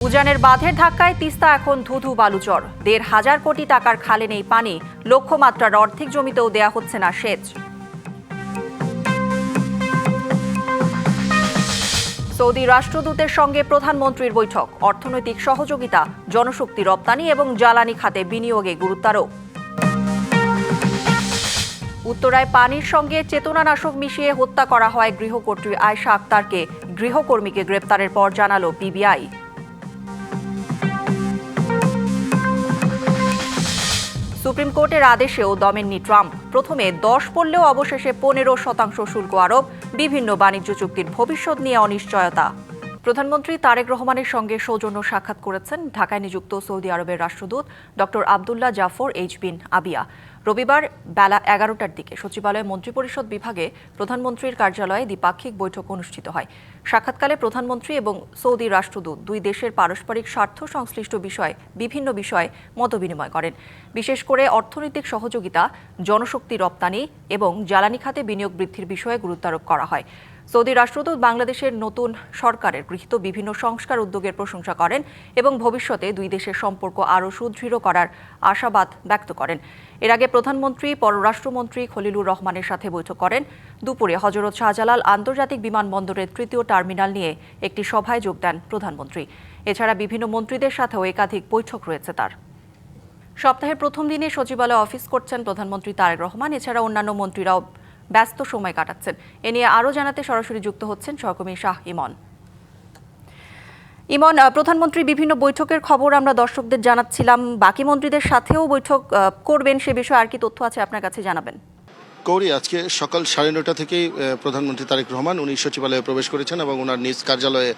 উজানের বাঁধের ধাক্কায় তিস্তা এখন ধুধু বালুচর। ১,৫০০ কোটি টাকার খালে নেই পানি, লক্ষ্যমাত্রার অর্ধেক জমিতেও দেয়া হচ্ছে না সেচ। সৌদি রাষ্ট্রদূতের সঙ্গে প্রধানমন্ত্রীর বৈঠক, অর্থনৈতিক সহযোগিতা, জনশক্তি রপ্তানি এবং জ্বালানি খাতে বিনিয়োগে গুরুত্বারোপ। উত্তরায় পানির সঙ্গে চেতনানাশক মিশিয়ে হত্যা করা হয় গৃহকর্ত্রী আয়েশা আক্তারকে। গৃহকর্মীকে গ্রেপ্তারের পর জানালো পিবিআই। সুপ্রিম কোর্টের আদেশেও দমেননি ট্রাম্প। প্রথমে 10 পড়লেও অবশেষে 15% শুল্ক আরোপ। বিভিন্ন বাণিজ্য চুক্তির ভবিষ্যৎ নিয়ে অনিশ্চয়তা। প্রধানমন্ত্রী তারেক রহমানের সঙ্গে সৌজন্য সাক্ষাৎ করেছেন ঢাকায় নিযুক্ত সৌদি আরবের রাষ্ট্রদূত ডক্টর আবদুল্লাহ জাফর এইচ বিন আবিয়া। রবিবার বেলা 11টার দিকে সচিবালয় মন্ত্রিপরিষদ বিভাগে প্রধানমন্ত্রীর কার্যালয়ে দ্বিপাক্ষিক বৈঠক অনুষ্ঠিত হয়। সাক্ষাৎকালে প্রধানমন্ত্রী এবং সৌদি রাষ্ট্রদূত দুই দেশের পারস্পরিক স্বার্থ সংশ্লিষ্ট বিভিন্ন বিষয়ে মতবিনিময় করেন। বিশেষ করে অর্থনৈতিক সহযোগিতা, জনশক্তি রপ্তানি এবং জ্বালানি খাতে বিনিয়োগ বৃদ্ধির বিষয়ে গুরুত্বারোপ করা হয়। সৌদি রাষ্ট্রদূত বাংলাদেশের নতুন সরকারের গৃহীত বিভিন্ন সংস্কার উদ্যোগের প্রশংসা করেন এবং ভবিষ্যতে দুই দেশের সম্পর্ক আরও সুদৃঢ় করার আশাবাদ ব্যক্ত করেন। এর আগে প্রধানমন্ত্রী পররাষ্ট্রমন্ত্রী খলিলুর রহমানের সাথে বৈঠক করেন। দুপুরে হযরত শাহজালাল আন্তর্জাতিক বিমানবন্দরের ৩য় টার্মিনাল নিয়ে একটি সভায় যোগ দেন প্রধানমন্ত্রী। এছাড়া বিভিন্ন মন্ত্রীদের সাথেও একাধিক বৈঠক রয়েছে তার। সপ্তাহের প্রথম দিনে সচিবালয়ে অফিস করছেন প্রধানমন্ত্রী তারেক রহমান। এছাড়া অন্যান্য মন্ত্রীরাও ব্যস্ত সময় কাটাচ্ছেন। এ নিয়ে আরও জানাতে সরাসরি যুক্ত হচ্ছেন সহকর্মী শাহ ইমন। ইমন, প্রধানমন্ত্রী বিভিন্ন বৈঠকের খবর আমরা দর্শকদের জানাচ্ছিলাম, বাকি মন্ত্রীদের সাথেও বৈঠক করবেন, সে বিষয়ে আর কি তথ্য আছে আপনার কাছে জানাবেন? গৌরী, আজকে সকাল 9:30 থেকেই প্রধানমন্ত্রী তারেক রহমান উনি সচিবালয়ে প্রবেশ করেছেন এবং ওনার নিজ কার্যালয়ে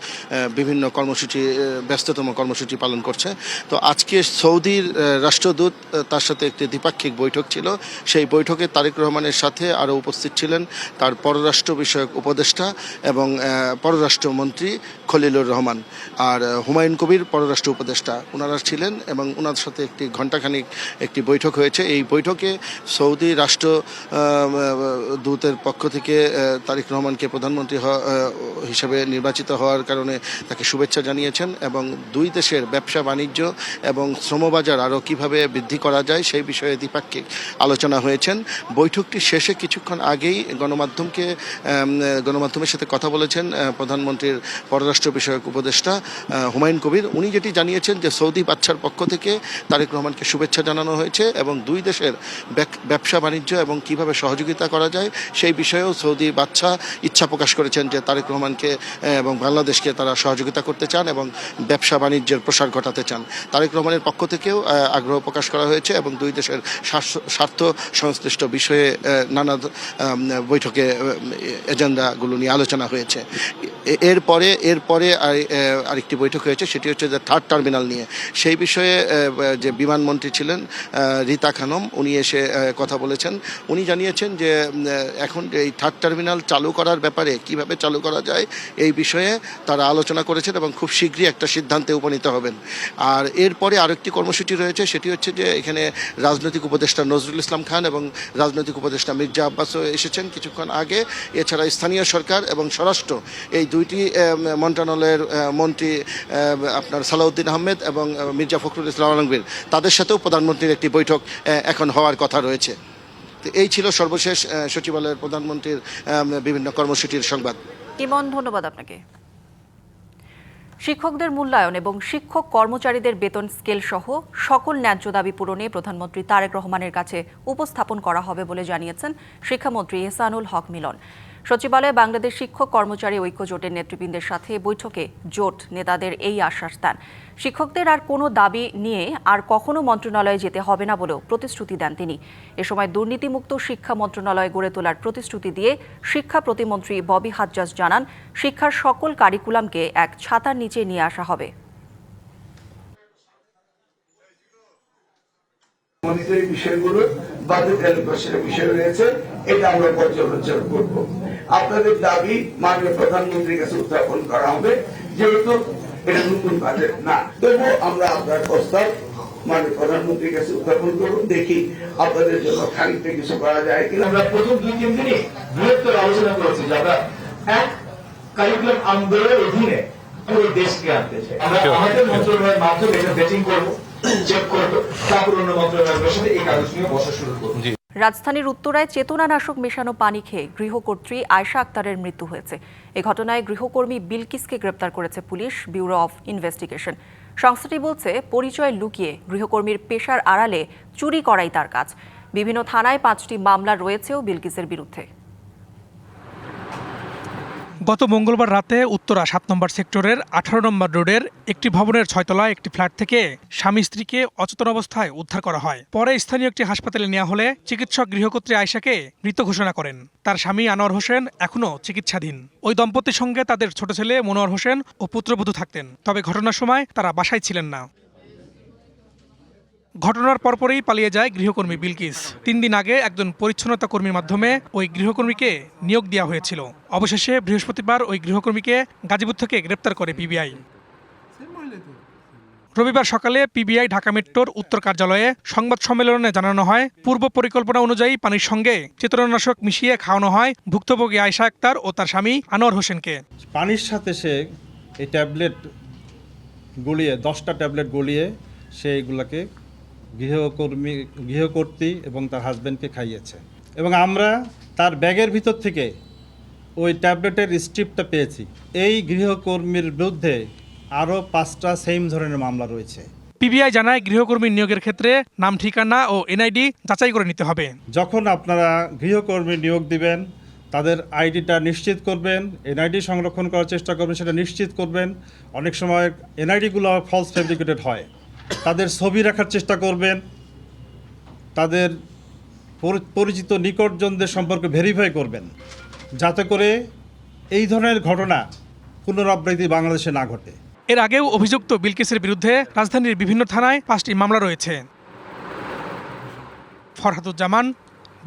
বিভিন্ন কর্মসূচি, ব্যস্ততম কর্মসূচি পালন করছে। তো আজকে সৌদির রাষ্ট্রদূত তার সাথে একটি দ্বিপাক্ষিক বৈঠক ছিল। সেই বৈঠকে তারেক রহমানের সাথে আরও উপস্থিত ছিলেন তার পররাষ্ট্র বিষয়ক উপদেষ্টা এবং পররাষ্ট্রমন্ত্রী খলিলুর রহমান আর হুমায়ুন কবির পররাষ্ট্র উপদেষ্টা, ওনারা ছিলেন এবং ওনার সাথে একটি ঘণ্টাখানিক একটি বৈঠক হয়েছে। এই বৈঠকে সৌদি রাষ্ট্র দূতের পক্ষ থেকে তারেক রহমানকে প্রধানমন্ত্রী হিসেবে নির্বাচিত হওয়ার কারণে তাকে শুভেচ্ছা জানিয়েছেন এবং দুই দেশের ব্যবসা বাণিজ্য এবং শ্রমবাজার আরও কীভাবে বৃদ্ধি করা যায় সেই বিষয়ে দ্বিপাক্ষিক আলোচনা হয়েছেন। বৈঠকটি শেষে কিছুক্ষণ আগেই গণমাধ্যমের সাথে কথা বলেছেন প্রধানমন্ত্রীর পররাষ্ট্র বিষয়ক উপদেষ্টা হুমায়ুন কবির। উনি যেটি জানিয়েছেন যে সৌদি বাদশার পক্ষ থেকে তারেক রহমানকে শুভেচ্ছা জানানো হয়েছে এবং দুই দেশের ব্যবসা বাণিজ্য এবং কীভাবে সহযোগিতা করা যায় সেই বিষয়েও সৌদি বাদশা ইচ্ছা প্রকাশ করেছেন যে তারেক রহমানকে এবং বাংলাদেশকে তারা সহযোগিতা করতে চান এবং ব্যবসা বাণিজ্যের প্রসার ঘটাতে চান। তারেক রহমানের পক্ষ থেকেও আগ্রহ প্রকাশ করা হয়েছে এবং দুই দেশের স্বার্থ সংশ্লিষ্ট বিষয়ে নানা বৈঠকে এজেন্ডাগুলো নিয়ে আলোচনা হয়েছে। এরপরে আরেকটি বৈঠক হয়েছে, সেটি হচ্ছে যে 3rd টার্মিনাল নিয়ে। সেই বিষয়ে যে বিমানমন্ত্রী ছিলেন রিতা খানম, উনি এসে কথা বলেছেন। উনি জানিয়েছেন যে এখন এই 3rd টার্মিনাল চালু করার ব্যাপারে কিভাবে চালু করা যায় এই বিষয়ে তারা আলোচনা করেছেন এবং খুব শীঘ্রই একটা সিদ্ধান্তে উপনীত হবেন। আর এরপরে আরেকটি কর্মসূচি রয়েছে, সেটি হচ্ছে যে এখানে রাজনৈতিক উপদেষ্টা নজরুল ইসলাম খান এবং রাজনৈতিক উপদেষ্টা মির্জা আব্বাসও এসেছেন কিছুক্ষণ আগে। এছাড়া স্থানীয় সরকার এবং স্বরাষ্ট্র এই দুইটি মন্ত্রণালয়ের মন্ত্রী আপনার সালাউদ্দিন আহমেদ এবং মির্জা ফখরুল ইসলাম আলমগীর, তাদের সাথেও প্রধানমন্ত্রীর একটি বৈঠক এখন হওয়ার কথা রয়েছে। এই ছিল সর্বশেষ সচিবালয়ের প্রধানমন্ত্রীর বিভিন্ন কর্মসূচির সংবাদ। ইমন, ধন্যবাদ আপনাকে। শিক্ষকদের মূল্যায়ন এবং শিক্ষক কর্মচারীদের বেতন স্কেল সহ সকল ন্যায্য দাবি পূরণে প্রধানমন্ত্রী তারেক রহমানের কাছে উপস্থাপন করা হবে বলে জানিয়েছেন শিক্ষামন্ত্রী এহসানুল হক মিলন। সচিবালয়ে বাংলাদেশ শিক্ষক কর্মচারী ঐক্য জোটের নেতৃবৃন্দের সাথে বৈঠকে জোট নেতাদের এই আশ্বাস দেন। শিক্ষকদের আর কোনো দাবি নিয়ে আর কখনো মন্ত্রণালয়ে যেতে হবে না বলেও প্রতিশ্রুতি দেন তিনি। এ সময় দুর্নীতিমুক্ত শিক্ষা মন্ত্রণালয় গড়ে তোলার প্রতিশ্রুতি দিয়ে শিক্ষা প্রতিমন্ত্রী ববি হাজ্জাজ জানান, শিক্ষার সকল কারিকুলামকে এক ছাতার নিচে নিয়ে আসা হবে। মনিটরিং বিষয়গুলো বাজেট অ্যালোকেশনের বিষয় রয়েছে, এটা আমরা পর্যালোচনা করব। আপনাদের দাবি মাননীয় প্রধানমন্ত্রীর কাছে উত্থাপন করা হবে, যেহেতু এটা নতুন বাজেট না, তবুও আমরা আপনার প্রস্তাব মাননীয় প্রধানমন্ত্রীর কাছে উত্থাপন করব। দেখি আপনাদের জন্য খানিকটা কিছু করা যায় কিনা। আমরা প্রথম 2-3 দিনই বৃহত্তর আলোচনা করেছি যে আমরা এক কারিকুলাম আন্দোলনের অধীনে পুরো দেশকে আনতে চাই। আমরা আমাদের মন্ত্রণালয়ের মাধ্যমে এটা বেটিং করব, চেক করব, তারপর অন্য মন্ত্রণালয়ের সাথে এই কাগজ নিয়ে বসা শুরু করব। রাজধানীর উত্তরায় চেতনানাশক মেশানো পানি খেয়ে গৃহকর্ত্রী আয়েশা আক্তারের মৃত্যু হয়েছে। এ ঘটনায় গৃহকর্মী বিলকিসকে গ্রেপ্তার করেছে পুলিশ ব্যুরো অফ ইনভেস্টিগেশন। সংস্থাটি বলছে, পরিচয় লুকিয়ে গৃহকর্মীর পেশার আড়ালে চুরি করাই তার কাজ। বিভিন্ন থানায় 5টি মামলা রয়েছেও বিলকিসের বিরুদ্ধে। গত মঙ্গলবার রাতে উত্তরা 7 নম্বর সেক্টরের 18 নম্বর রোডের একটি ভবনের 6 তলায় একটি ফ্ল্যাট থেকে স্বামী স্ত্রীকে অচেতন অবস্থায় উদ্ধার করা হয়। পরে স্থানীয় একটি হাসপাতালে নেওয়া হলে চিকিৎসক গৃহকর্ত্রী আয়েশাকে মৃত ঘোষণা করেন। তার স্বামী আনোয়ার হোসেন এখনও চিকিৎসাধীন। ওই দম্পতির সঙ্গে তাদের ছোট ছেলে মনোয়ার হোসেন ও পুত্রবধূ থাকতেন, তবে ঘটনার সময় তারা বাসায় ছিলেন না। ঘটনার পরপরই পালিয়ে যায় গৃহকর্মী বিলকিস। 3 দিন আগে একজন পরিচ্ছন্নতা কর্মীর মাধ্যমে ওই গৃহকর্মীকে নিয়োগ দেওয়া হয়েছিল। অবশেষে বৃহস্পতিবার ওই গৃহকর্মীকে গাজীপুর থেকে গ্রেপ্তার করে পিবিআই। রবিবার সকালে পিবিআই ঢাকা মেট্রোর উত্তর কার্যালয়ে সংবাদ সম্মেলনে জানানো হয়, পূর্ব পরিকল্পনা অনুযায়ী পানির সঙ্গে চেতনানাশক মিশিয়ে খাওয়ানো হয় ভুক্তভোগী আয়েশা আক্তার ও তার স্বামী আনোয়ার হোসেনকে। পানির সাথে সে এই ট্যাবলেট গলিয়ে 10টা ট্যাবলেট গলিয়ে সে এগুলাকে গৃহকর্ত্রী এবং তার হাজব্যান্ডকে খাইয়েছে। এবং আমরা তার ব্যাগের ভিতর থেকে ওই ট্যাবলেটের স্ট্রিপটা পেয়েছি। এই গৃহকর্মীর বিরুদ্ধে আরও 5টা সেম ধরনের মামলা রয়েছে। পিবিআই জানায়, গৃহকর্মী নিয়োগের ক্ষেত্রে নাম, ঠিকানা ও এনআইডি যাচাই করে নিতে হবে। যখন আপনারা গৃহকর্মী নিয়োগ দিবেন, তাদের আইডিটা নিশ্চিত করবেন, এনআইডি সংরক্ষণ করার চেষ্টা করবেন, সেটা নিশ্চিত করবেন। অনেক সময় এনআইডিগুলো ফলস ফেব্রিকেটেড হয়। তাদের ছবি রাখার চেষ্টা করবেন, তাদের পরিচিত নিকটজনদের সম্পর্কে ভেরিফাই করবেন, যাতে করে এই ধরনের ঘটনা পুনরাবৃত্তি বাংলাদেশে না ঘটে। এর আগেও অভিযুক্ত বিলকিসের বিরুদ্ধে রাজধানীর বিভিন্ন থানায় 5টি মামলা রয়েছে। Farhaduzzaman,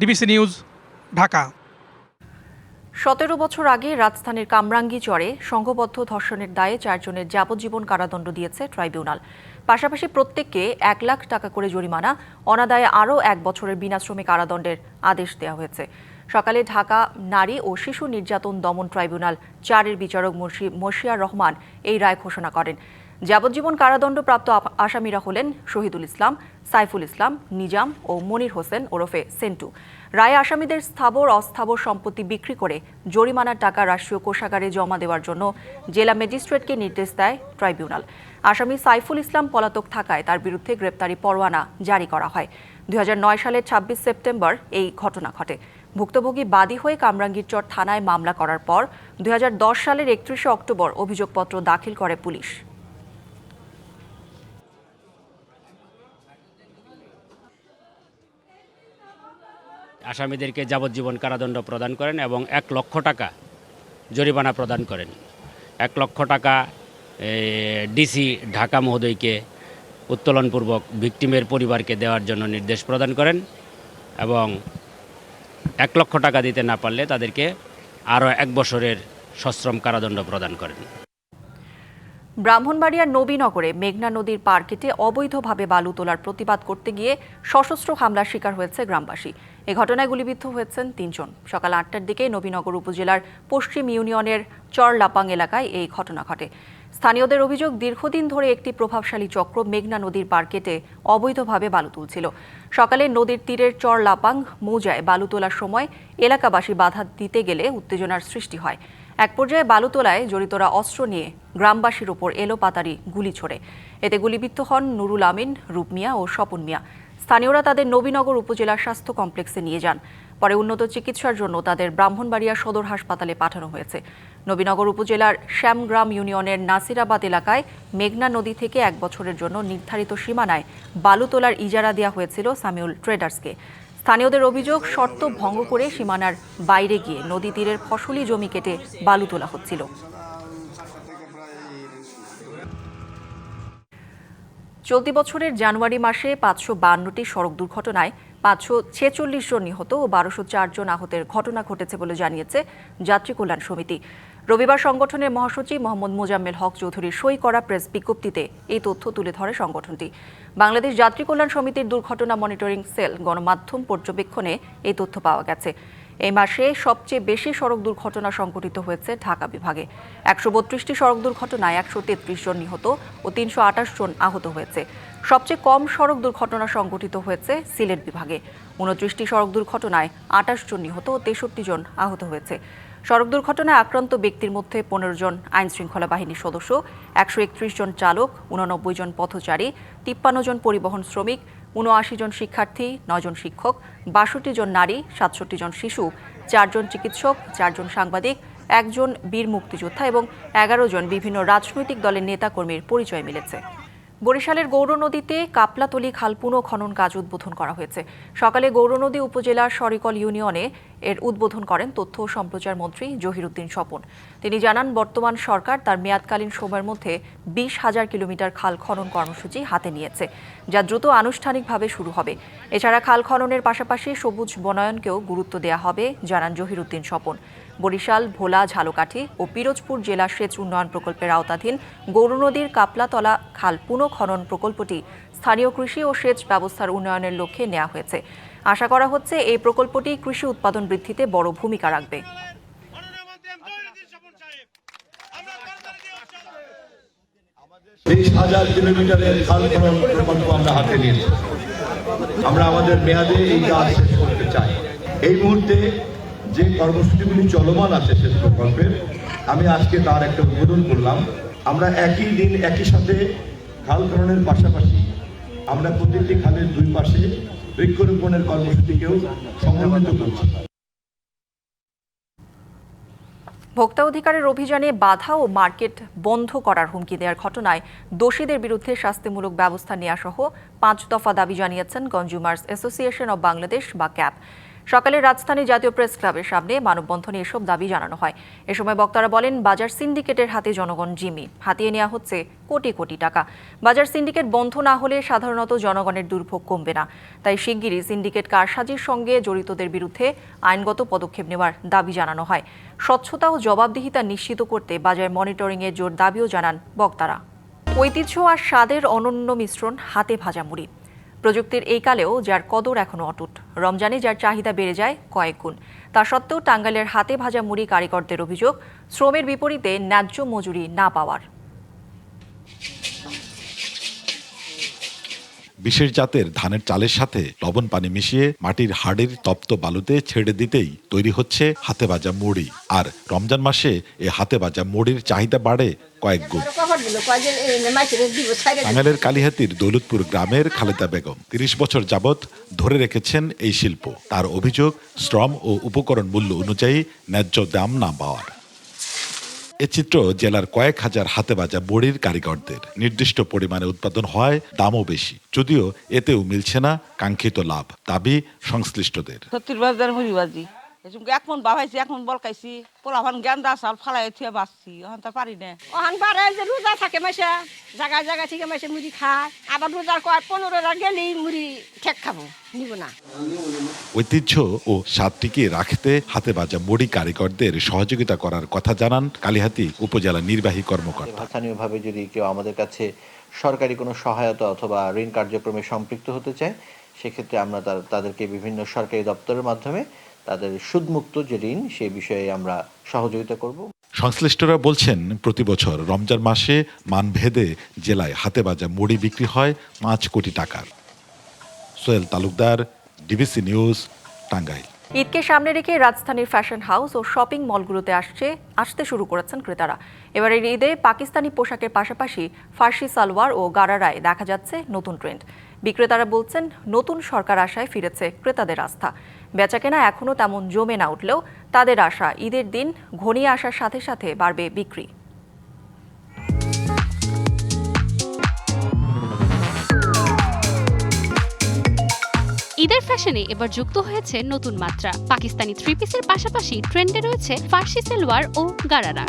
DBC news, Dhaka. 17 বছর আগে রাজধানীর কামরাঙ্গীচরে সংঘবদ্ধ ধর্ষণের দায়ে 4 জনের যাবজ্জীবন কারাদণ্ড দিয়েছে ট্রাইব্যুনাল। পাশাপাশি প্রত্যেককে 1 লাখ টাকা করে জরিমানা, অনাদায়ে আরও 1 বছরের বিনাশ্রমে কারাদণ্ডের আদেশ দেওয়া হয়েছে। সকালে ঢাকা নারী ও শিশু নির্যাতন দমন ট্রাইব্যুনাল 4-এর বিচারক মশিয়ার রহমান এই রায় ঘোষণা করেন। যাবজ্জীবন কারাদণ্ডপ্রাপ্ত আসামিরা হলেন শহীদুল ইসলাম, সাইফুল ইসলাম, নিজাম ও মনির হোসেন ওরফে সেন্টু। রায়ে আসামিদের স্থাবর অস্থাবর সম্পত্তি বিক্রি করে জরিমানার টাকা রাষ্ট্রীয় কোষাগারে জমা দেওয়ার জন্য জেলা ম্যাজিস্ট্রেটকে নির্দেশ দেয় ট্রাইব্যুনাল। আসামি সাইফুল ইসলাম পলাতক থাকায় তার বিরুদ্ধে গ্রেপ্তারি পরোয়ানা জারি করা হয়। 2009 সালের 26 সেপ্টেম্বর এই ঘটনা ঘটে। ভুক্তভোগী বাদী হয়ে কামরাঙ্গীরচর থানায় মামলা করার পর 2010 সালের 31 অক্টোবর অভিযোগপত্র দাখিল করে পুলিশ। আসামিদেরকে যাবজ্জীবন কারাদণ্ড প্রদান করেন এবং 1 লক্ষ টাকা জরিমানা প্রদান করেন। 1 লক্ষ টাকা ডিসি ঢাকা মহোদয়কে উত্তোলনপূর্বক ভিকটিমের পরিবারকে দেওয়ার জন্য নির্দেশ প্রদান করেন এবং 1 লক্ষ টাকা দিতে না পারলে তাদেরকে আরও 1 বছরের সশ্রম কারাদণ্ড প্রদান করেন। ব্রাহ্মণবাড়িয়ার নবীনগরে মেঘনা নদীর পার কেটে অবৈধভাবে বালু তোলার প্রতিবাদ করতে গিয়ে সশস্ত্র হামলার শিকার হয়েছে গ্রামবাসী। এ ঘটনায় গুলিবিদ্ধ হয়েছেন 3 জন। সকাল 8টার দিকে নবীনগর উপজেলার পশ্চিম ইউনিয়নের চরলাপাং এলাকায় এই ঘটনা ঘটে। স্থানীয়দের অভিযোগ, দীর্ঘদিন ধরে একটি প্রভাবশালী চক্র মেঘনা নদীর পার কেটে অবৈধভাবে বালু তুলছিল। সকালে নদীর তীরের চরলাপাং মৌজায় বালু তোলার সময় এলাকাবাসী বাধা দিতে গেলে উত্তেজনার সৃষ্টি হয়। এক পর্যায়ে বালু তোলায় জড়িতরা অস্ত্র নিয়ে গ্রামবাসীর ওপর এলোপাতাড়ি গুলি ছোড়ে। এতে গুলিবিদ্ধ হন নুরুল আমিন, রূপ মিয়া ও স্বপন মিয়া। স্থানীয়রা তাদের নবীনগর উপজেলা স্বাস্থ্য কমপ্লেক্সে নিয়ে যান। পরে উন্নত চিকিৎসার জন্য তাদের ব্রাহ্মণবাড়িয়া সদর হাসপাতালে পাঠানো হয়েছে। নবীনগর উপজেলার শ্যামগ্রাম ইউনিয়নের নাসিরাবাদ এলাকায় মেঘনা নদী থেকে 1 বছরের জন্য নির্ধারিত সীমানায় বালু তোলার ইজারা দেওয়া হয়েছিল সামিউল ট্রেডার্সকে। স্থানীয়দের অভিযোগ, শর্ত ভঙ্গ করে সীমানার বাইরে গিয়ে নদী তীরের ফসলি জমি কেটে বালু তোলা হচ্ছিল। চলতি বছরের জানুয়ারি মাসে 552টি সড়ক দুর্ঘটনায় 546 জন নিহত ও 1204 জন আহতের ঘটনা ঘটেছে বলে জানিয়েছে যাত্রী কল্যাণ সমিতি। রবিবার সংগঠনের মহাসচিব মোহাম্মদ মোজাম্মেল হক চৌধুরীর সই করা প্রেস বিজ্ঞপ্তিতে এই তথ্য তুলে ধরে সংগঠনটি। বাংলাদেশ যাত্রী কল্যাণ সমিতির দুর্ঘটনা মনিটরিং সেল গণমাধ্যম পর্যবেক্ষণে এই তথ্য পাওয়া গেছে। এই মাসে সবচেয়ে বেশি সড়ক দুর্ঘটনা সংঘটিত হয়েছে ঢাকা বিভাগে। ১৩২টি সড়ক দুর্ঘটনায় ১৩৩ জন নিহত ও ৩২৮ জন আহত হয়েছে। সবচেয়ে কম সড়ক দুর্ঘটনা সংঘটিত হয়েছে সিলেট বিভাগে। ২৯টি সড়ক দুর্ঘটনায় ২৮ জন নিহত ও ৬৩ জন আহত হয়েছে। সড়ক দুর্ঘটনায় আক্রান্ত ব্যক্তির মধ্যে ১৫ জন আইনশৃঙ্খলা বাহিনীর সদস্য, ১৩১ জন চালক, ৮৯ জন পথচারী, ৫৩ জন পরিবহন শ্রমিক, ৭৯ জন শিক্ষার্থী, ৯ জন শিক্ষক, ৬২ জন নারী, ৬৭ জন শিশু, ৪ জন চিকিৎসক, ৪ জন সাংবাদিক, ১ জন বীর মুক্তিযোদ্ধা এবং ১১ জন বিভিন্ন রাজনৈতিক দলের নেতাকর্মীর পরিচয় মিলেছে। বরিশালের গৌরনদীতে কাপলাতলী খাল পুনঃখনন কাজ উদ্বোধন করা হয়েছে। সকালে গৌরনদী উপজেলার সরিকল ইউনিয়নে এর উদ্বোধন করেন তথ্য ও সম্প্রচার মন্ত্রী জহিরুদ্দিন স্বপন। তিনি জানান, বর্তমান সরকার তার মেয়াদকালীন সময়ের মধ্যে ২০,০০০ কিলোমিটার খাল খনন কর্মসূচি হাতে নিয়েছে, যা দ্রুত আনুষ্ঠানিকভাবে শুরু হবে। এছাড়া খাল খননের পাশাপাশি সবুজ বনায়নকেও গুরুত্ব দেওয়া হবে, জানান জহিরুদ্দিন স্বপন। বরিশাল, ভোলা, ঝালকাঠি ও পিরোজপুর জেলা সেচ উন্নয়ন প্রকল্পের আওতাধীন গৌরনদীর কাপলাতলা খাল পুনঃখনন প্রকল্পটি স্থানীয় কৃষি ও সেচ ব্যবস্থার উন্নয়নের লক্ষ্যে নেওয়া হয়েছে। আশা করা হচ্ছে এই প্রকল্পটি কৃষি উৎপাদন বৃদ্ধিতে বড় ভূমিকা রাখবে। ২০,০০০ কিলোমিটারের খাল খনন প্রকল্প আমরা হাতে নিয়েছি। আমরা আমাদের মেয়াদে এই কাজ শেষ করতে চাই। এই মুহূর্তে যে কর্মসূচিগুলি চলমান আছে সেচ প্রকল্পের, আমি আজকে তার একটা উদ্বোধন করলাম। আমরা একই দিন একই সাথে খাল খননের পাশাপাশি আমরা প্রতিটি খালের দুই পাশে বৃক্ষরোপণের কর্মসূচিকেও সমন্বিত করছি। ভোক্তা অধিকারের অভিযানে বাধা ও মার্কেট বন্ধ করার হুমকি দেওয়ার ঘটনায় দোষীদের বিরুদ্ধে শাস্তিমূলক ব্যবস্থা নেওয়া সহ ৫ দফা দাবি জানিয়েছেন কনজিউমার্স অ্যাসোসিয়েশন অব বাংলাদেশ বা ক্যাব। সকালে রাজধানী জাতীয় প্রেস ক্লাবের সামনে মানববন্ধনে এসব দাবি জানানো হয়। এ সময় বক্তারা বলেন, বাজার সিন্ডিকেটের হাতে জনগণ জিম্মি, হাতিয়ে নেওয়া হচ্ছে কোটি কোটি টাকা। বাজার সিন্ডিকেট বন্ধ না হলে সাধারণত জনগণের দুর্ভোগ কমবে না। তাই শিগগিরই সিন্ডিকেট কারসাজির সঙ্গে জড়িতদের বিরুদ্ধে আইনগত পদক্ষেপ নেওয়ার দাবি জানানো হয়। স্বচ্ছতা ও জবাবদিহিতা নিশ্চিত করতে বাজার মনিটরিংয়ের জোর দাবিও জানান বক্তারা। ঐতিহ্য আর স্বাদের অনন্য মিশ্রণ হাতে ভাজা মুড়ি। প্রযুক্তির এই কালেও যার কদর এখনো অটুট, রমজানে যার চাহিদা বেড়ে যায় কয়েক গুণ। তা সত্ত্বেও টাঙ্গাইলের হাতে ভাজা মুড়ি কারিগরদের অভিযোগ, শ্রমের বিপরীতে ন্যায্য মজুরি না পাওয়ার। বিশেষ জাতের ধানের চালের সাথে লবণ পানি মিশিয়ে মাটির হাড়ের তপ্ত বালুতে ছেড়ে দিতেই তৈরি হচ্ছে হাতে ভাজা মুড়ি। আর রমজান মাসে এ হাতে ভাজা মুড়ির চাহিদা বাড়ে কয়েক গুণ। টাঙ্গাইলের কালিহাতীর দৌলতপুর গ্রামের খালেদা বেগম ৩০ বছর যাবৎ ধরে রেখেছেন এই শিল্প। তার অভিযোগ, শ্রম ও উপকরণ মূল্য অনুযায়ী ন্যায্য দাম না পাওয়ার। এ চিত্র জেলার কয়েক হাজার হাতে ভাজা মুড়ির কারিগরদের। নির্দিষ্ট পরিমাণে উৎপাদন হয়, দামও বেশি, যদিও এতেও মিলছে না কাঙ্ক্ষিত লাভ, দাবি সংশ্লিষ্টদের। এখন বাবাইছি, এখন বলকাইছি, পোলাভান গেন্দা চাল ফালাই থুয়ে বাঁচছি, এখন তো পারি না। ওখান পারে যে রোজা থাকে মাসে, জায়গায় জায়গায় থেকে মাসে মুড়ি খায়, আবার রোজার কয় 15টা গেলেই মুড়ি ঠেক খাবো, নিব না। ঐতিহ্য ও স্বাদ টিকিয়ে রাখতে হাতে ভাজা মুড়ি কারিগরদের সহযোগিতা করার কথা জানান কালিহাতী উপজেলা নির্বাহী কর্মকর্তা। স্থানীয়ভাবে যদি কেউ আমাদের কাছে সরকারি কোনো সহায়তা অথবা ঋণ কার্যক্রমে সম্পৃক্ত হতে চায়, সেক্ষেত্রে আমরা তাদেরকে বিভিন্ন সরকারি দপ্তরের মাধ্যমে তাদের সুদমুক্ত যে ঋণ, সেই বিষয়ে আমরা সহযোগিতা করব। সংশ্লিষ্টরা বলছেন, প্রতি বছর রমজান মাসে মানভেদে জেলায় হাতে ভাজা মুড়ি বিক্রি হয় ৫ কোটি টাকার। Sohel Talukdar, DBC news, Tangail. ঈদকে সামনে রেখে রাজধানীর ফ্যাশন হাউস ও শপিং মলগুলোতে আসতে শুরু করেছেন ক্রেতারা। এবারের ঈদে পাকিস্তানি পোশাকের পাশাপাশি ফার্সি সালোয়ার ও গারারায় দেখা যাচ্ছে নতুন ট্রেন্ড। বিক্রেতারা বলছেন, নতুন সরকার আশায় ফিরেছে ক্রেতাদের আস্থা। বেচাকেনা এখনও তেমন জমে না উঠলেও তাদের আশা, ঈদের দিন ঘনিয়ে আসার সাথে সাথে বাড়বে বিক্রি। ঈদের ফ্যাশনে এবার যুক্ত হয়েছে নতুন মাত্রা। পাকিস্তানি থ্রি পিসের পাশাপাশি ট্রেন্ডে রয়েছে ফার্সি সালোয়ার ও গারারা।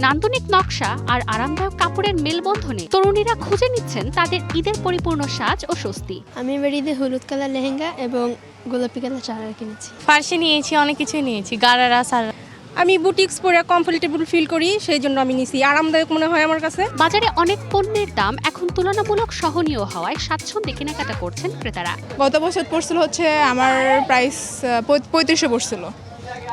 নান্দনিক নকশা আর আরামদায়ক কাপড়ের মেলবন্ধনে তরুণীরা খুঁজে নিচ্ছেন তাদের ঈদের পরিপূর্ণ সাজ ও স্বস্তি। আমি এবার ঈদে হলুদ কালার লেহেঙ্গা এবং গোলাপি কালার চাদর কিনেছি। ফার্সি নিয়েছি, অনেক কিছুই নিয়েছি, গারারা, সারা। আমি বুটিক্স পরে কমফোর্টেবল ফিল করি, সেই জন্য আমি নিছি, আরামদায়ক মনে হয় আমার কাছে। বাজারে অনেক পণ্যের দাম এখন তুলনামূলক সহনীয় হওয়ায় স্বাচ্ছন্দ্যে কেনাকাটা করছেন ক্রেতারা। গত বছর পড়ছিল হচ্ছে আমার প্রাইস 3500 পড়ছিল,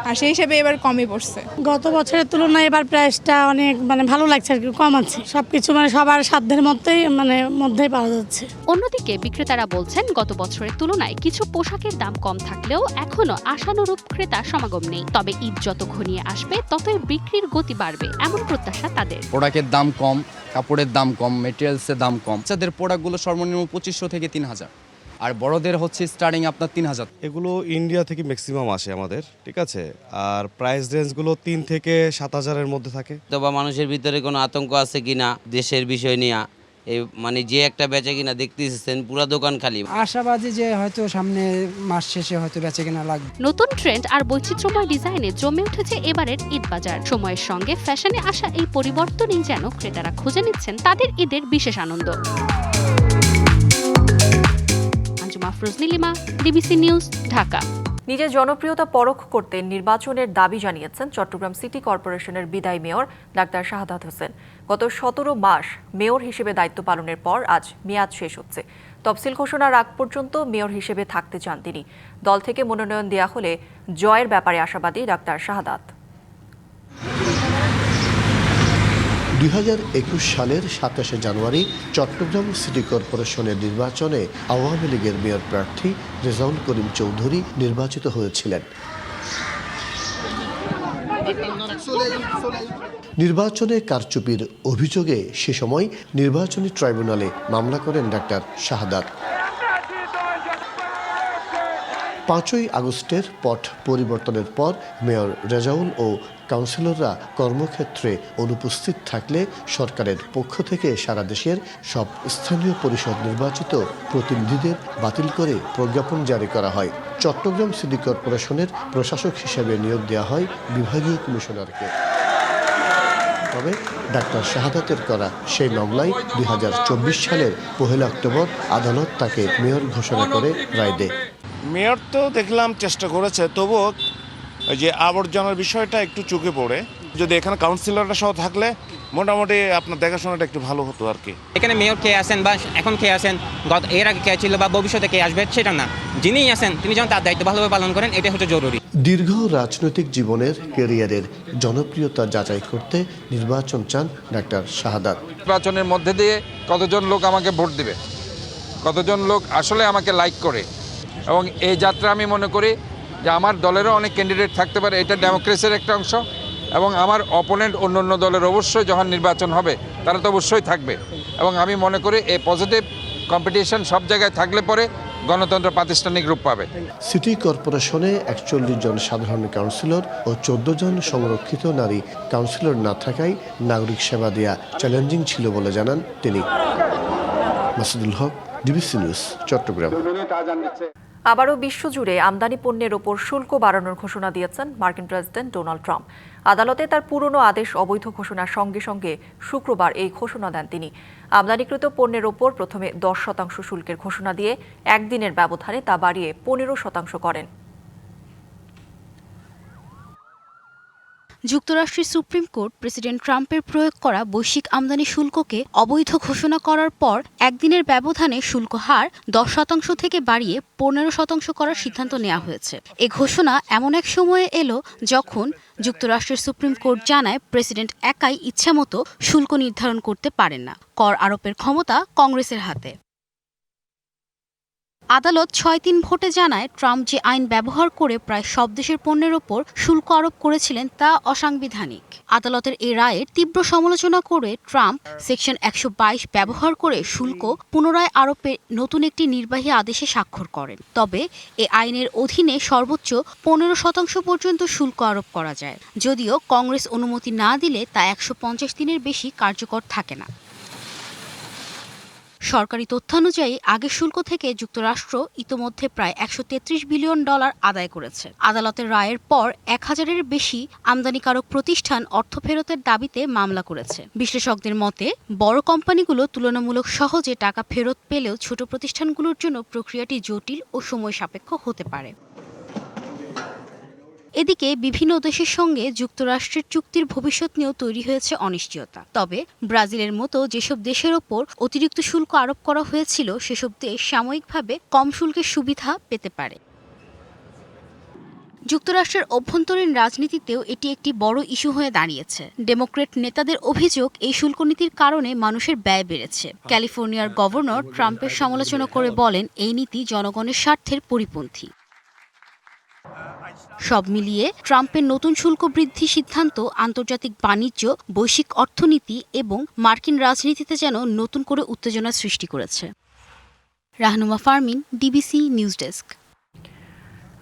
আর সেই হিসেবে এবার কমই পড়ছে। গত বছরের তুলনায় এবার প্রাইসটা অনেক ভালো লাগছে আর কি, কম আছে সবকিছু সবার সাধ্যের মধ্যেই পাওয়া যাচ্ছে। অন্যদিকে বিক্রেতারা বলছেন গত বছরের তুলনায় কিছু পোশাকের দাম কম থাকলেও এখনো আশানুরূপ ক্রেতার সমাগম নেই। তবে ঈদ যত ঘনিয়ে আসবে ততই বিক্রির গতি বাড়বে এমন প্রত্যাশা তাদের। প্রোডাক্টের দাম কম, কাপড়ের দাম কম, মেটেরিয়ালসের দাম কম। বাচ্চাদের প্রোডাক্টগুলো সর্বনিম্ন 2500 থেকে 3000, আর বড়দের হচ্ছে স্টার্টিং আপনার 3000। এগুলো ইন্ডিয়া থেকে ম্যাক্সিমাম আসে আমাদের, ঠিক আছে। আর প্রাইস রেঞ্জগুলো 3 থেকে 7000-এর মধ্যে থাকে। তো বা মানুষের ভিতরে কোনো আতঙ্ক আছে কিনা দেশের বিষয় নিয়ে, এই যে একটা বেচা কিনা দেখতেছেন পুরো দোকান খালি। আশাবাদী যে হয়তো সামনে মাস শেষে হয়তো বেচা কিনা লাগবে। নতুন ট্রেন্ড আর বৈচিত্র্যময় ডিজাইনে জমে উঠেছে এবারের ঈদ বাজার। সময়ের সঙ্গে ফ্যাশনে আসা এই পরিবর্তনই যেন ক্রেতারা খুঁজে নিচ্ছেন তাদের ঈদের বিশেষ আনন্দ। Nilima, DBC news, Dhaka. নিজের জনপ্রিয়তা পরখ করতে নির্বাচনের দাবি জানিয়েছেন চট্টগ্রাম সিটি কর্পোরেশনের বিদায়ী মেয়র ডাক্তার শাহাদাত হোসেন। গত 17 মাস মেয়র হিসেবে দায়িত্ব পালনের পর আজ মেয়াদ শেষ হচ্ছে। তফসিল ঘোষণার আগ পর্যন্ত মেয়র হিসেবে থাকতে চান তিনি। দল থেকে মনোনয়ন দেয়া হলে জয়ের ব্যাপারে আশাবাদী ডাক্তার শাহাদাত। 2021 সালের 27 জানুয়ারি চট্টগ্রাম সিটি কর্পোরেশনের নির্বাচনে আওয়ামী লীগের মেয়র প্রার্থী রেজাউল করিম চৌধুরী নির্বাচিত হয়েছিলেন। নির্বাচনে কারচুপির অভিযোগে সে সময় নির্বাচনী ট্রাইব্যুনালে মামলা করেন ডাক্তার শাহাদাত। 5ই আগস্টের পট পরিবর্তনের পর মেয়র রেজাউল ও কাউন্সিলররা কর্মক্ষেত্রে অনুপস্থিত থাকলে সরকারের পক্ষ থেকে সারা দেশের সব স্থানীয় পরিষদ নির্বাচিত প্রতিনিধিদের বাতিল করে প্রজ্ঞাপন জারি করা হয়। চট্টগ্রাম সিটি কর্পোরেশনের প্রশাসক হিসেবে নিয়োগ দেওয়া হয় বিভাগীয় কমিশনারকে। তবে ডাক্তার শাহাদাতের করা সেই মামলায় 2024 সালের 1 অক্টোবর আদালত তাকে মেয়র ঘোষণা করে রায় দেয়। মেয়র তো দেখলাম চেষ্টা করেছে, তবুও ওই যে আবর্জনার বিষয়টা একটু চোখে পড়ে। যদি এখানে কাউন্সিলররা সহ থাকলে মোটামুটি আপনার দেখাশোনাটা একটু ভালো হতো আর কি। এখানে মেয়র কে আছেন বা এখন কে আছেন, এর আগে কে ছিল বা ভবিষ্যতে কে আসবে সেটা না, যিনিই আছেন তিনি যেন তার দায়িত্ব ভালোভাবে পালন করেন, এটা হচ্ছে জরুরি। দীর্ঘ রাজনৈতিক জীবনের ক্যারিয়ারের জনপ্রিয়তা যাচাই করতে নির্বাচন চান ডাক্তার শাহাদাত। নির্বাচনের মধ্যে দিয়ে কতজন লোক আমাকে ভোট দিবে, কতজন লোক আসলে আমাকে লাইক করে, এবং এই যাত্রা আমি মনে করি যে আমার দলেরও অনেক ক্যান্ডিডেট থাকতে পারে, এটা ডেমোক্রেসির একটা অংশ, এবং আমার অপোনেন্ট অন্য অন্য দলের অবশ্যই যখন নির্বাচন হবে তারা তো অবশ্যই থাকবে, এবং আমি মনে করি এই পজিটিভ কম্পিটিশন সব জায়গায় থাকলে পরে গণতন্ত্র প্রাতিষ্ঠানিক রূপ পাবে। সিটি কর্পোরেশনে 41 জন সাধারণ কাউন্সিলর ও 14 জন সংরক্ষিত নারী কাউন্সিলর না থাকায় নাগরিক সেবা দেয়া চ্যালেঞ্জিং ছিল বলে জানান তিনি। মাসুদুল হক, ডিবিসি নিউজ, চট্টগ্রাম। আবারও বিশ্বজুড়ে আমদানি পণ্যের ওপর শুল্ক বাড়ানোর ঘোষণা দিয়েছেন মার্কিন প্রেসিডেন্ট ডোনাল্ড ট্রাম্প। আদালতে তার পুরনো আদেশ অবৈধ ঘোষণার সঙ্গে সঙ্গে শুক্রবার এই ঘোষণা দেন তিনি। আমদানিকৃত পণ্যের ওপর প্রথমে 10% শুল্কের ঘোষণা দিয়ে একদিনের ব্যবধানে তা বাড়িয়ে 15% করেন। যুক্তরাষ্ট্রের সুপ্রিম কোর্ট প্রেসিডেন্ট ট্রাম্পের প্রয়োগ করা বৈশ্বিক আমদানি শুল্ককে অবৈধ ঘোষণা করার পর একদিনের ব্যবধানে শুল্ক হার 10% থেকে বাড়িয়ে 15% করার সিদ্ধান্ত নেওয়া হয়েছে। এ ঘোষণা এমন এক সময়ে এলো যখন যুক্তরাষ্ট্রের সুপ্রিম কোর্ট জানায় প্রেসিডেন্ট একাই ইচ্ছামতো শুল্ক নির্ধারণ করতে পারেন না, কর আরোপের ক্ষমতা কংগ্রেসের হাতে। আদালত 6-3 ভোটে জানায় ট্রাম্প যে আইন ব্যবহার করে প্রায় সব দেশের পণ্যের ওপর শুল্ক আরোপ করেছিলেন তা অসাংবিধানিক। আদালতের এই রায়ের তীব্র সমালোচনা করে ট্রাম্প সেকশন 122 ব্যবহার করে শুল্ক পুনরায় আরোপে নতুন একটি নির্বাহী আদেশে স্বাক্ষর করেন। তবে এ আইনের অধীনে সর্বোচ্চ 15% পর্যন্ত শুল্ক আরোপ করা যায়, যদিও কংগ্রেস অনুমতি না দিলে তা 150 দিনের বেশি কার্যকর থাকে না। সরকারি তথ্যানুযায়ী আগের শুল্ক থেকে যুক্তরাষ্ট্র ইতোমধ্যে প্রায় $133 বিলিয়ন আদায় করেছে। আদালতের রায়ের পর 1000-এর বেশি আমদানিকারক প্রতিষ্ঠান অর্থ ফেরতের দাবিতে মামলা করেছে। বিশ্লেষকদের মতে বড় কোম্পানিগুলো তুলনামূলক সহজে টাকা ফেরত পেলেও ছোট প্রতিষ্ঠানগুলোর জন্য প্রক্রিয়াটি জটিল ও সময় সাপেক্ষ হতে পারে। এদিকে বিভিন্ন দেশের সঙ্গে যুক্তরাষ্ট্রের চুক্তির ভবিষ্যৎ নিয়েও তৈরি হয়েছে অনিশ্চয়তা। তবে ব্রাজিলের মতো যেসব দেশের ওপর অতিরিক্ত শুল্ক আরোপ করা হয়েছিল সেসব দেশ সাময়িকভাবে কম শুল্কের সুবিধা পেতে পারে। যুক্তরাষ্ট্রের অভ্যন্তরীণ রাজনীতিতেও এটি একটি বড় ইস্যু হয়ে দাঁড়িয়েছে। ডেমোক্র্যাট নেতাদের অভিযোগ, এই শুল্ক নীতির কারণে মানুষের ব্যয় বেড়েছে। ক্যালিফোর্নিয়ার গভর্নর ট্রাম্পের সমালোচনা করে বলেন, এই নীতি জনগণের স্বার্থের পরিপন্থী। সব মিলিয়ে ট্রাম্পের নতুন শুল্ক বৃদ্ধি সিদ্ধান্ত আন্তর্জাতিক বাণিজ্য, বৈশ্বিক অর্থনীতি এবং মার্কিন রাজনীতিতে যেন নতুন করে উত্তেজনা সৃষ্টি করেছে। Rahnuma Fermin, DBC news desk.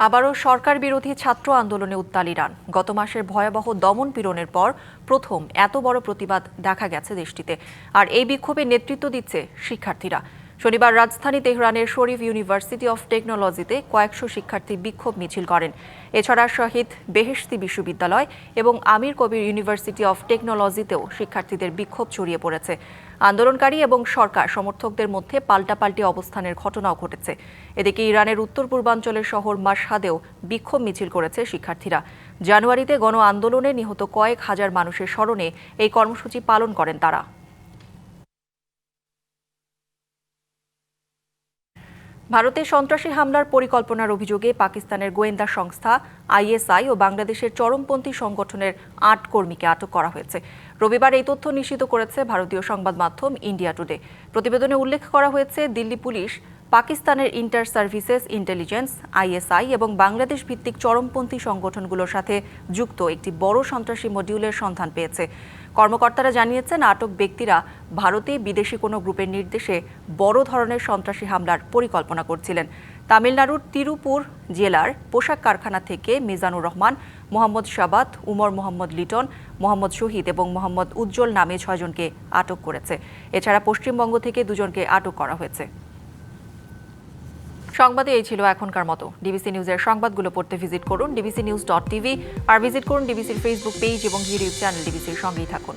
আবারও সরকার বিরোধী ছাত্র আন্দোলনে উত্তাল ইরান। গত মাসের ভয়াবহ দমন পীড়নের পর প্রথম এত বড় প্রতিবাদ দেখা গেছে দেশটিতে। আর এই বিক্ষোভে নেতৃত্ব দিচ্ছে শিক্ষার্থীরা। শনিবার রাজধানী তেহরানের শরীফ ইউনিভার্সিটি অফ টেকনোলজিতে কয়েকশো শিক্ষার্থী বিক্ষোভ মিছিল করেন। এছাড়া শহীদ বেহেশতি বিশ্ববিদ্যালয় এবং আমির কবির ইউনিভার্সিটি অফ টেকনোলজিতেও শিক্ষার্থীদের বিক্ষোভ ছড়িয়ে পড়েছে। আন্দোলনকারী এবং সরকার সমর্থকদের মধ্যে পাল্টাপাল্টি অবস্থানের ঘটনাও ঘটেছে। এদিকে ইরানের উত্তর পূর্বাঞ্চলের শহর মাশহাদেও বিক্ষোভ মিছিল করেছে শিক্ষার্থীরা। জানুয়ারিতে গণ আন্দোলনে নিহত কয়েক হাজার মানুষের স্মরণে এই কর্মসূচি পালন করেন তারা। ভারতে সন্ত্রাসী হামলার পরিকল্পনার অভিযোগে পাকিস্তানের গোয়েন্দা সংস্থা আইএসআই ও বাংলাদেশের চরমপন্থী সংগঠনের ৮ কর্মীকে আটক করা হয়েছে। রবিবার এই তথ্য নিশ্চিত করেছে ভারতীয় সংবাদ মাধ্যম ইন্ডিয়া টুডে। প্রতিবেদনে উল্লেখ করা হয়েছে, দিল্লি পুলিশ পাকিস্তানের ইন্টার সার্ভিসেস ইন্টেলিজেন্স, আইএসআই এবং বাংলাদেশ ভিত্তিক চরমপন্থী সংগঠনগুলোর সাথে যুক্ত একটি বড় সন্ত্রাসী মডিউলের সন্ধান পেয়েছে। কর্মকর্তারা জানিয়েছেন, আটক ব্যক্তিরা ভারতে বিদেশি কোনো গ্রুপের নির্দেশে বড় ধরনের সন্ত্রাসী হামলার পরিকল্পনা করছিলেন। তামিলনাড়ুর তিরুপুর জেলার পোশাক কারখানা থেকে মিজানুর রহমান, মোহাম্মদ শাবাত, উমর মোহাম্মদ লিটন, মোহাম্মদ শহীদ এবং মোহাম্মদ উজ্জ্বল নামে 6 জনকে আটক করেছে। এছাড়া পশ্চিমবঙ্গ থেকে 2 জনকে আটক করা হয়েছে। সংবাদে এই ছিল এখনকার মতো। ডিবিসি নিউজের সংবাদগুলো পড়তে ভিজিট করুন dbcnews.tv আর ভিজিট করুন ডিবিসির ফেসবুক পেজ এবং ইউটিউব চ্যানেল ডিবিসির সঙ্গেই থাকুন।